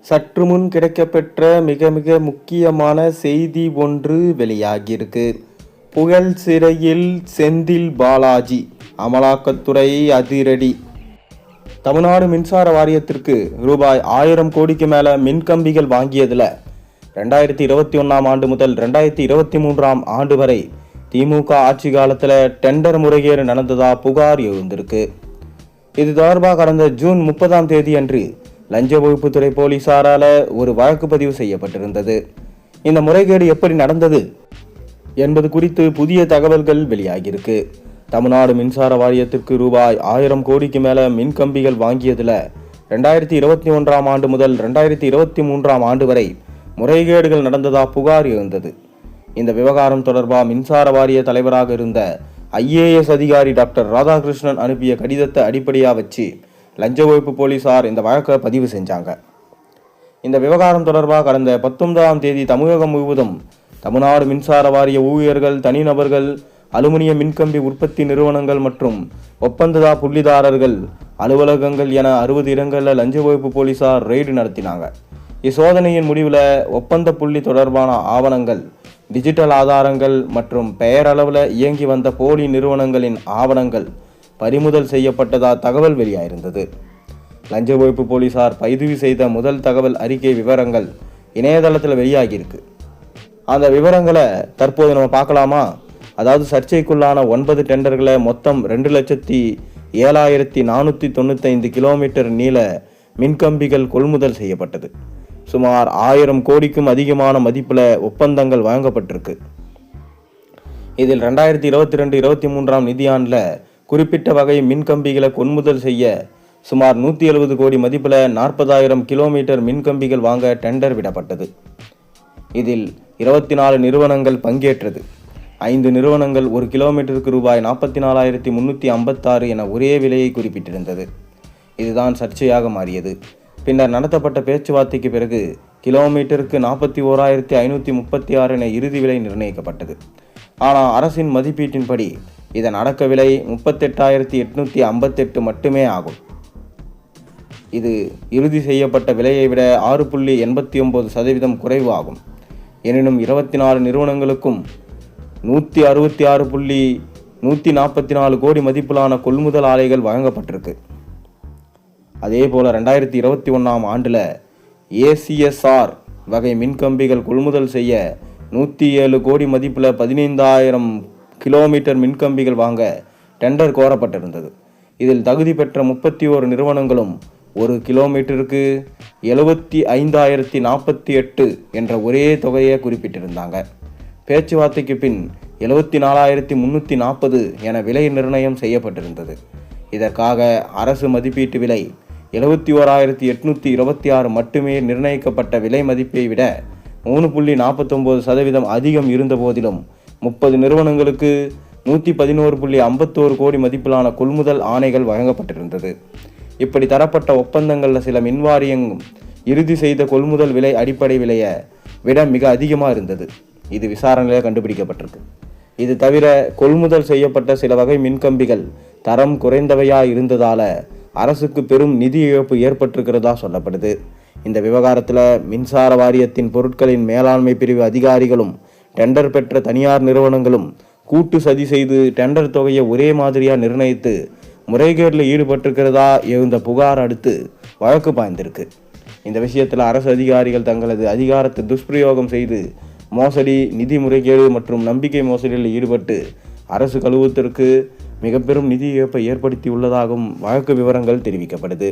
சற்று முன் கிடைக்கப்பெற்ற மிக மிக முக்கியமான செய்தி ஒன்று வெளியாகியிருக்கு. புகழ் சிறையில் செந்தில் பாலாஜி, அமலாக்கத்துறை அதிரடி. தமிழ்நாடு மின்சார வாரியத்திற்கு ரூபாய் 1000 கோடிக்கு மேல மின்கம்பிகள் வாங்கியதுல 2021 ஆண்டு முதல் 2023 ஆண்டு வரை திமுக ஆட்சி காலத்துல டெண்டர் முறைகேடு நடந்ததா புகார் எழுந்திருக்கு. இது தொடர்பாக கடந்த ஜூன் 30 அன்று லஞ்ச ஒழிப்புத்துறை போலீசாரால ஒரு வழக்கு பதிவு செய்யப்பட்டிருந்தது. இந்த முறைகேடு எப்படி நடந்தது என்பது குறித்து புதிய தகவல்கள் வெளியாகியிருக்கு. தமிழ்நாடு மின்சார வாரியத்திற்கு ரூபாய் 1000 கோடிக்கு மேல மின்கம்பிகள் வாங்கியதுல 2021 ஆண்டு முதல் 2023 ஆண்டு வரை முறைகேடுகள் நடந்ததா புகார் எழுந்தது. இந்த விவகாரம் தொடர்பாக மின்சார வாரிய தலைவராக இருந்த IAS அதிகாரி டாக்டர் ராதாகிருஷ்ணன் அனுப்பிய கடிதத்தை அடிப்படையாக வச்சு லஞ்ச ஒழிப்பு போலீசார் இந்த வழக்கை பதிவு செஞ்சாங்க. இந்த விவகாரம் தொடர்பாக கடந்த 19 தமிழகம் முழுவதும் தமிழ்நாடு மின்சார வாரிய ஊழியர்கள், தனிநபர்கள், அலுமினிய மின்கம்பி உற்பத்தி நிறுவனங்கள் மற்றும் ஒப்பந்ததா புள்ளிதாரர்கள் அலுவலகங்கள் என 60 இடங்களில் லஞ்ச ஒழிப்பு போலீசார் ரெய்டு நடத்தினாங்க. இச்சோதனையின் முடிவில் ஒப்பந்த புள்ளி தொடர்பான ஆவணங்கள், டிஜிட்டல் ஆதாரங்கள் மற்றும் பெயரளவில் இயங்கி வந்த போலி நிறுவனங்களின் ஆவணங்கள் பறிமுதல் செய்யப்பட்டதா தகவல் வெளியாயிருந்தது. லஞ்ச ஒழிப்பு போலீசார் பதிவு செய்த முதல் தகவல் அறிக்கை விவரங்கள் இணையதளத்தில் வெளியாகியிருக்கு. அந்த விவரங்களை தற்போது நம்ம பார்க்கலாமா? அதாவது சர்ச்சைக்குள்ளான 9 டெண்டர்களை மொத்தம் 2,07,495 கிலோமீட்டர் நீள மின்கம்பிகள் கொள்முதல் செய்யப்பட்டது. சுமார் 1000 கோடிக்கும் அதிகமான மதிப்பில் ஒப்பந்தங்கள் வழங்கப்பட்டிருக்கு. இதில் 2022-23 நிதியாண்டில் குறிப்பிட்ட வகை மின்கம்பிகளை கொள்முதல் செய்ய சுமார் 170 கோடி மதிப்பில் 40,000 கிலோமீட்டர் மின்கம்பிகள் வாங்க டெண்டர் விடப்பட்டது. இதில் 24 நிறுவனங்கள் பங்கேற்றது. 5 நிறுவனங்கள் ஒரு கிலோமீட்டருக்கு ரூபாய் 44,356 என ஒரே விலையை குறிப்பிட்டிருந்தது. இதுதான் சர்ச்சையாக மாறியது. பின்னர் நடத்தப்பட்ட பேச்சுவார்த்தைக்கு பிறகு கிலோமீட்டருக்கு 41,536 என இறுதி விலை நிர்ணயிக்கப்பட்டது. ஆனால் அரசின் மதிப்பீட்டின்படி இதன் அடக்க விலை 38,858 மட்டுமே ஆகும். இது இறுதி செய்யப்பட்ட விலையை விட 6.89% குறைவு ஆகும். எனினும் 24 நிறுவனங்களுக்கும் 166.144 கோடி மதிப்பிலான கொள்முதல் ஆலைகள் வழங்கப்பட்டிருக்கு. அதே போல 2021 ஆண்டில் ACSR வகை மின்கம்பிகள் கொள்முதல் செய்ய 107 கோடி மதிப்பில் 15,000 கிலோமீட்டர் மின்கம்பிகள் வாங்க டெண்டர் கோரப்பட்டிருந்தது. இதில் தகுதி பெற்ற 31 நிறுவனங்களும் ஒரு கிலோமீட்டருக்கு 75,048 என்ற ஒரே தொகையை குறிப்பிட்டிருந்தாங்க. பேச்சுவார்த்தைக்கு பின் 74,340 என விலை நிர்ணயம் செய்யப்பட்டிருந்தது. இதற்காக அரசு மதிப்பீட்டு விலை 71,826 மட்டுமே நிர்ணயிக்கப்பட்ட விலை மதிப்பை விட 3.49% அதிகம் இருந்த போதிலும் 30 நிறுவனங்களுக்கு 111.51 கோடி மதிப்பிலான கொள்முதல் ஆணைகள் வழங்கப்பட்டிருந்தது. இப்படி தரப்பட்ட ஒப்பந்தங்களில் சில மின்வாரியங்கள் இறுதி செய்த கொள்முதல் விலை அடிப்படை விலையை விட மிக அதிகமாக இருந்தது. இது விசாரணையில் கண்டுபிடிக்கப்பட்டிருக்கு. இது தவிர கொள்முதல் செய்யப்பட்ட சில வகை மின்கம்பிகள் தரம் குறைந்தவையா இருந்ததால அரசுக்கு பெரும் நிதி இழப்பு ஏற்பட்டிருக்கிறதா சொல்லப்படுது. இந்த விவகாரத்தில் மின்சார வாரியத்தின் பொருட்களின் மேலாண்மை பிரிவு அதிகாரிகளும் டெண்டர் பெற்ற தனியார் நிறுவனங்களும் கூட்டு சதி செய்து டெண்டர் தொகையை ஒரே மாதிரியாக நிர்ணயித்து முறைகேட்டில் ஈடுபட்டிருக்கிறதா எழுந்த புகார் அடுத்து வழக்கு பாய்ந்திருக்கு. இந்த விஷயத்தில் அரசு அதிகாரிகள் தங்களது அதிகாரத்தை துஷ்பிரயோகம் செய்து மோசடி, நிதி முறைகேடு மற்றும் நம்பிக்கை மோசடியில் ஈடுபட்டு அரசு கழுவத்திற்கு மிக பெரும் நிதி இழப்பை ஏற்படுத்தி உள்ளதாகவும் வழக்கு விவரங்கள் தெரிவிக்கப்படுது.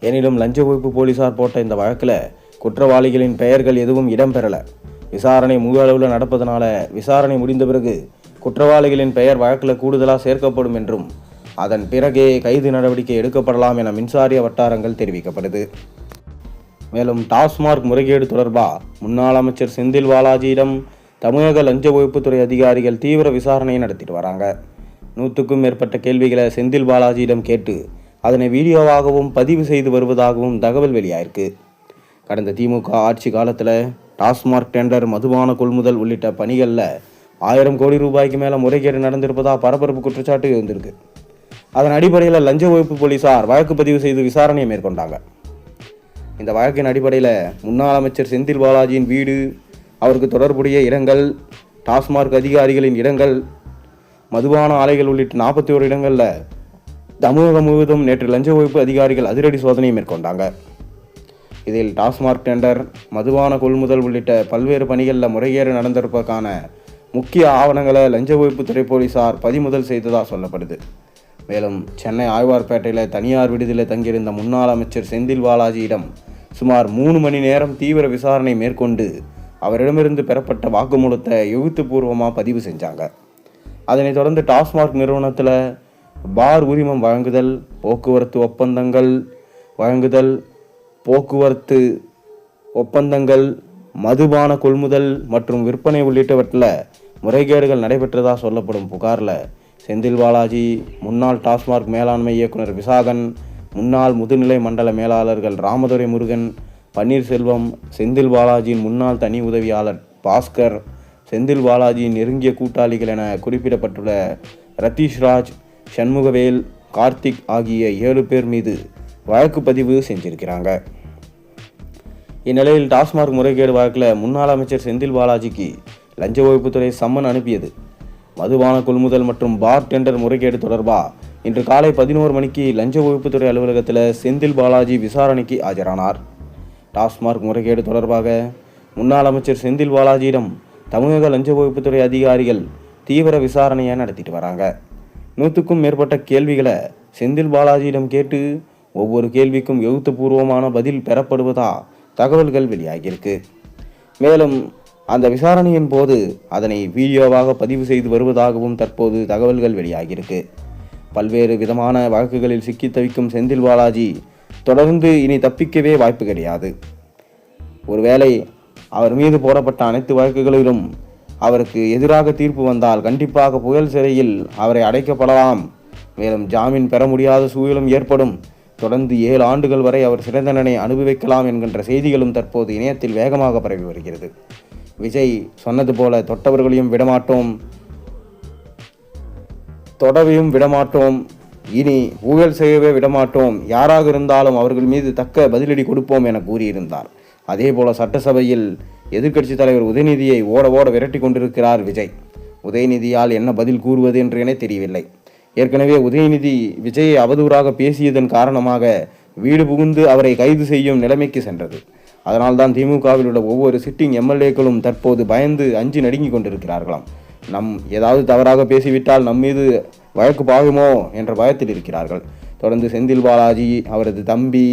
எனினும் லஞ்ச ஒழிப்பு போலீசார் போட்ட இந்த வழக்கில் குற்றவாளிகளின் பெயர்கள் எதுவும் இடம்பெறலை. விசாரணை முழு அளவில் நடப்பதனால விசாரணை முடிந்த பிறகு குற்றவாளிகளின் பெயர் வழக்கில் கூடுதலாக சேர்க்கப்படும் என்றும் அதன் பிறகே கைது நடவடிக்கை எடுக்கப்படலாம் என மின்சார வட்டாரங்கள் தெரிவிக்கப்படுது. மேலும் டாஸ்மார்க் முறைகேடு தொடர்பாக முன்னாள் அமைச்சர் செந்தில் பாலாஜியிடம் தமிழக லஞ்ச ஒழிப்புத்துறை அதிகாரிகள் தீவிர விசாரணையை நடத்திட்டு வராங்க. 100க்கும் மேற்பட்ட கேள்விகளை செந்தில் பாலாஜியிடம் கேட்டு அதனை வீடியோவாகவும் பதிவு செய்து வருவதாகவும் தகவல் வெளியாயிருக்கு. கடந்த திமுக ஆட்சி காலத்தில் டாஸ்மார்க் டெண்டர், மதுபான கொள்முதல் உள்ளிட்ட பணிகளில் 1000 கோடி ரூபாய்க்கு மேலே முறைகேடு நடந்திருப்பதாக பரபரப்பு குற்றச்சாட்டு இருந்திருக்கு. அதன் அடிப்படையில் லஞ்ச ஒழிப்பு போலீசார் வழக்கு பதிவு செய்து விசாரணையை மேற்கொண்டாங்க. இந்த வழக்கின் அடிப்படையில் முன்னாள் அமைச்சர் செந்தில் பாலாஜியின் வீடு, அவருக்கு தொடர்புடைய இடங்கள், டாஸ்மார்க் அதிகாரிகளின் இடங்கள், மதுபான ஆலைகள் உள்ளிட்ட 41 இடங்களில் தமிழகம் முழுவதும் நேற்று லஞ்ச ஒழிப்பு அதிகாரிகள் அதிரடி சோதனை மேற்கொண்டாங்க. இதில் டாஸ்மார்க் டெண்டர், மதுபான கொள்முதல் உள்ளிட்ட பல்வேறு பணிகளில் முறைகேடு நடந்திருப்பதற்கான முக்கிய ஆவணங்களை லஞ்ச ஒழிப்புத்துறை போலீசார் பறிமுதல் செய்ததாக சொல்லப்படுது. மேலும் சென்னை ஆழ்வார்பேட்டையில் தனியார் விடுதியில் தங்கியிருந்த முன்னாள் அமைச்சர் செந்தில் பாலாஜியிடம் சுமார் 3 மணி நேரம் தீவிர விசாரணை மேற்கொண்டு அவரிடமிருந்து பெறப்பட்ட வாக்குமூலத்தை எழுத்துப்பூர்வமாக பதிவு செஞ்சாங்க. அதனைத் தொடர்ந்து டாஸ்மார்க் நிறுவனத்தில் பார் உரிமம் வழங்குதல், போக்குவரத்து ஒப்பந்தங்கள், மதுபான கொள்முதல் மற்றும் விற்பனை உள்ளிட்டவற்றில் முறைகேடுகள் நடைபெற்றதாக சொல்லப்படும் புகாரில் செந்தில் பாலாஜி, முன்னாள் டாஸ்மார்க் மேலாண்மை இயக்குனர் விசாகன், முன்னாள் முதுநிலை மண்டல மேலாளர்கள் ராமதுரை முருகன், பன்னீர்செல்வம், செந்தில் பாலாஜியின் முன்னாள் தனி உதவியாளர் பாஸ்கர், செந்தில் பாலாஜியின் நெருங்கிய கூட்டாளிகள் என குறிப்பிடப்பட்டுள்ள ரத்தீஷ்ராஜ், சண்முகவேல், கார்த்திக் ஆகிய 7 பேர் மீது வழக்கு பதிவு செஞ்சிருக்கிறாங்க. இந்நிலையில் டாஸ்மார்க் முறைகேடு வழக்கில் முன்னாள் அமைச்சர் செந்தில் பாலாஜிக்கு லஞ்ச ஒழிப்புத்துறை சம்மன் அனுப்பியது. மதுபான கொள்முதல் மற்றும் பார் டெண்டர் முறைகேடு தொடர்பாக இன்று காலை 11 மணிக்கு லஞ்ச ஒழிப்புத்துறை அலுவலகத்தில் செந்தில் பாலாஜி விசாரணைக்கு ஆஜரானார். டாஸ்மார்க் முறைகேடு தொடர்பாக முன்னாள் அமைச்சர் செந்தில் பாலாஜியிடம் தமிழக லஞ்ச ஒழிப்புத்துறை அதிகாரிகள் தீவிர விசாரணையை நடத்திட்டு வராங்க. 100க்கும் மேற்பட்ட கேள்விகளை செந்தில் பாலாஜியிடம் கேட்டு ஒவ்வொரு கேள்விக்கும் எழுத்துப்பூர்வமான பதில் பெறப்படுவதா தகவல்கள் வெளியாகியிருக்கு. மேலும் அந்த விசாரணையின் போது அதனை வீடியோவாக பதிவு செய்து வருவதாகவும் தற்போது தகவல்கள் வெளியாகியிருக்கு. பல்வேறு விதமான வழக்குகளில் சிக்கி தவிக்கும் செந்தில் பாலாஜி தொடர்ந்து இனி தப்பிக்கவே வாய்ப்பு கிடையாது. ஒருவேளை அவர் மீது போடப்பட்ட அனைத்து வழக்குகளிலும் அவருக்கு எதிராக தீர்ப்பு வந்தால் கண்டிப்பாக புகழ் சிறையில் அவரை அடைக்கப்படலாம். மேலும் ஜாமீன் பெற முடியாத சூழலும் ஏற்படும். தொடர்ந்து 7 ஆண்டுகள் வரை அவர் சிறை தண்டனை அனுபவிக்கலாம் என்கின்ற செய்திகளும் தற்போது இணையத்தில் வேகமாக பரவி வருகிறது. விஜய் சொன்னது போல தொட்டவர்களையும் விடமாட்டோம், இனி ஊழல் செய்யவே விடமாட்டோம், யாராக இருந்தாலும் அவர்கள் மீது தக்க பதிலடி கொடுப்போம் என கூறியிருந்தார். அதேபோல சட்டசபையில் எதிர்க்கட்சித் தலைவர் உதயநிதியை ஓட விரட்டி கொண்டிருக்கிறார் விஜய். உதயநிதியால் என்ன பதில் கூறுவது என்று என தெரியவில்லை. ஏற்கனவே உதயநிதி விஜயை அவதூறாக பேசியதன் காரணமாக வீடு புகுந்து அவரை கைது செய்யும் நிலைமைக்கு சென்றது. அதனால்தான் திமுகவில் உள்ள ஒவ்வொரு சிட்டிங் எம்எல்ஏக்களும் தற்போது பயந்து அஞ்சி நடுங்கி கொண்டிருக்கிறார்களாம். ஏதாவது தவறாக பேசிவிட்டால் நம் மீது வழக்கு பாகுமோ என்ற பயத்தில் இருக்கிறார்கள். தொடர்ந்து செந்தில் பாலாஜி, அவரது தம்பி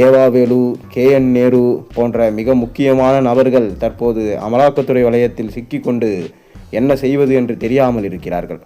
ஏவாவேலு, KN நேரு போன்ற மிக முக்கியமான நபர்கள் தற்போது அமலாக்கத்துறை வலயத்தில் சிக்கிக்கொண்டு என்ன செய்வது என்று தெரியாமல் இருக்கிறார்கள்.